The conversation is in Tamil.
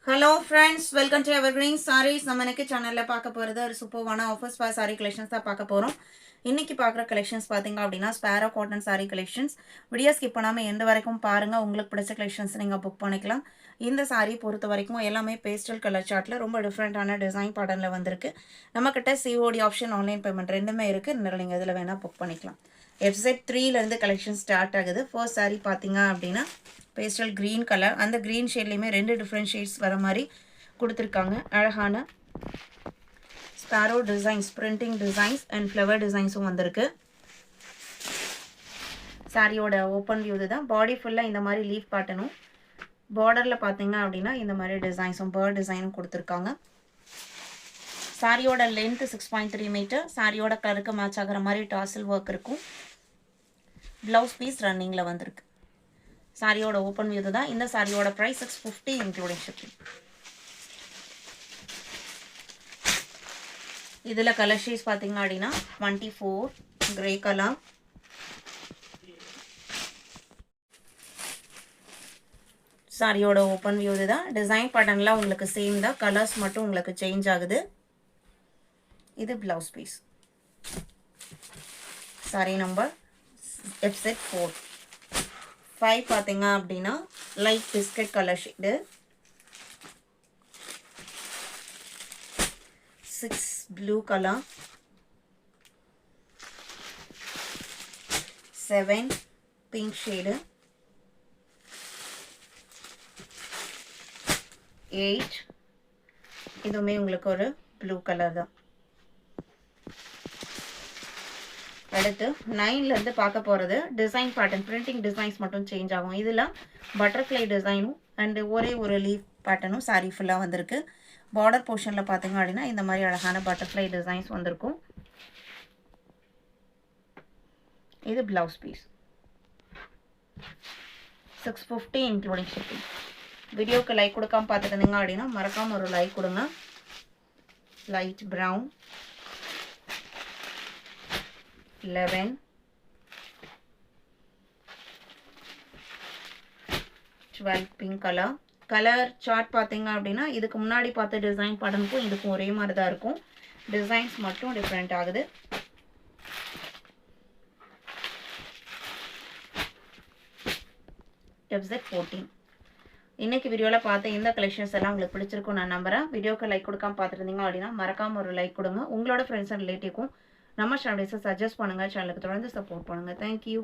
Hello friends, welcome to evergreen sarees. நம்ம இன்னைக்கு சேனலில் பார்க்க போகிறது ஒரு சூப்பர்வான ஆஃபர்ஸ் ஃபார் சாரீ கலெக்ஷன்ஸ் தான் பார்க்க போகிறோம். இன்றைக்கி பார்க்குற கலெக்ஷன்ஸ் பார்த்தீங்க அப்படின்னா sparrow cotton saree collections. Video skip பண்ணாமல் எந்த வரைக்கும் பாருங்கள். உங்களுக்கு பிடிச்ச கலெக்ஷன்ஸ் நீங்கள் புக் பண்ணிக்கலாம். இந்த சாரீ பொறுத்த வரைக்கும் எல்லாமே பேஸ்டல் கலர் சார்ட்டில் ரொம்ப டிஃப்ரெண்ட்டான டிசைன் பேட்டர்னில் வந்திருக்கு. நம்மக்கிட்ட சிஓடி ஆப்ஷன், ஆன்லைன் பேமெண்ட் ரெண்டுமே இருக்குது. நீங்கள் இதில் வேணால் புக் பண்ணிக்கலாம். FZ3லேருந்து கலெக்ஷன் ஸ்டார்ட் ஆகுது. ஃபர்ஸ்ட் சாரீ பார்த்தீங்க அப்படின்னா பேஸ்டல் க்ரீன் கலர். அந்த க்ரீன் ஷேட்லேயுமே ரெண்டு டிஃப்ரெண்ட் ஷேட்ஸ் வர மாதிரி கொடுத்துருக்காங்க. அழகான sparrow designs, printing designs and flower டிசைன்ஸும் வந்திருக்கு. சாரியோட ஓப்பன் வியூ தான். பாடி ஃபுல்லாக இந்த மாதிரி லீஃப் பேட்டர்னும், பார்டரில் பார்த்தீங்க அப்படின்னா இந்த மாதிரி டிசைன்ஸும் பேர்ட் டிசைனும் கொடுத்துருக்காங்க. சாரியோட லென்த்து 6.3 மீட்டர். சாரியோட கலருக்கு மேட்ச் ஆகிற மாதிரி டாசல் ஒர்க் இருக்கும். ப்ளவுஸ் பீஸ் ரன்னிங்கில் வந்திருக்கு. சாரியோட ஓப்பன் வியூ தான். இந்த சாரியோட ப்ரைஸ் 650 இன்க்ளூடிங் ஷிப்பிங். இதில் கலர் ஷேட்ஸ் பார்த்தீங்க அப்படின்னா 24 கிரே கலர், சாரியோட ஓப்பன் வியூ தான். டிசைன் பேட்டர்ன்லாம் உங்களுக்கு சேம் தான், கலர்ஸ் மட்டும் உங்களுக்கு சேஞ்ச் ஆகுது. இது blouse piece. Sorry number FZ4. 5 பார்த்தீங்க அப்படின்னா light biscuit colour shade. 6 blue colour. 7 pink shade. 8 இதுவுமே உங்களுக்கு ஒரு ப்ளூ கலர் தான். அடுத்து 9லேருந்து பார்க்க போகிறது டிசைன் பேட்டர்ன், பிரிண்டிங் டிசைன்ஸ் மட்டும் சேஞ்ச் ஆகும். இதில் பட்டர்ஃப்ளை டிசைனும் அண்டு ஒரே ஒரு லீஃப் பேட்டர்னும் சாரீ ஃபுல்லாக வந்திருக்கு. பார்டர் போர்ஷனில் பார்த்தீங்க அப்படின்னா இந்த மாதிரி அழகான பட்டர்ஃப்ளை டிசைன்ஸ் வந்திருக்கும். இது ப்ளவுஸ் பீஸ். 650 including shipping. வீடியோவுக்கு லைக் கொடுக்காம பார்த்துட்டு இருந்தீங்க அப்படின்னா மறக்காமல் ஒரு லைக் கொடுங்க. Light brown, 11, 12 pink colour. Colour chart பார்த்தீங்க அப்படின்னா இதுக்கு முன்னாடி பார்த்த டிசைன் படனுக்கும் இதுக்கும் ஒரே மாதிரி தான் இருக்கும். டிசைன்ஸ் மட்டும் டிஃப்ரெண்ட் ஆகுது. FZ14. இன்னைக்கு வீடியோவில் பார்த்த இந்த கலெக்ஷன்ஸ் எல்லாம் உங்களுக்கு பிடிச்சிருக்கும் நான் நம்புறேன். வீடியோக்கு லைக் கொடுக்காம பார்த்துருந்தீங்க அப்படின்னா மறக்காமல் ஒரு லைக் கொடுங்க. உங்களோட ஃப்ரெண்ட்ஸ் அண்ட் ரிலேட்டிவ்க்கும் நம்ம சேனல்ஸை சஜஸ்ட் பண்ணுங்கள். சேனலுக்கு தொடர்ந்து சப்போர்ட் பண்ணுங்கள். தேங்க்யூ.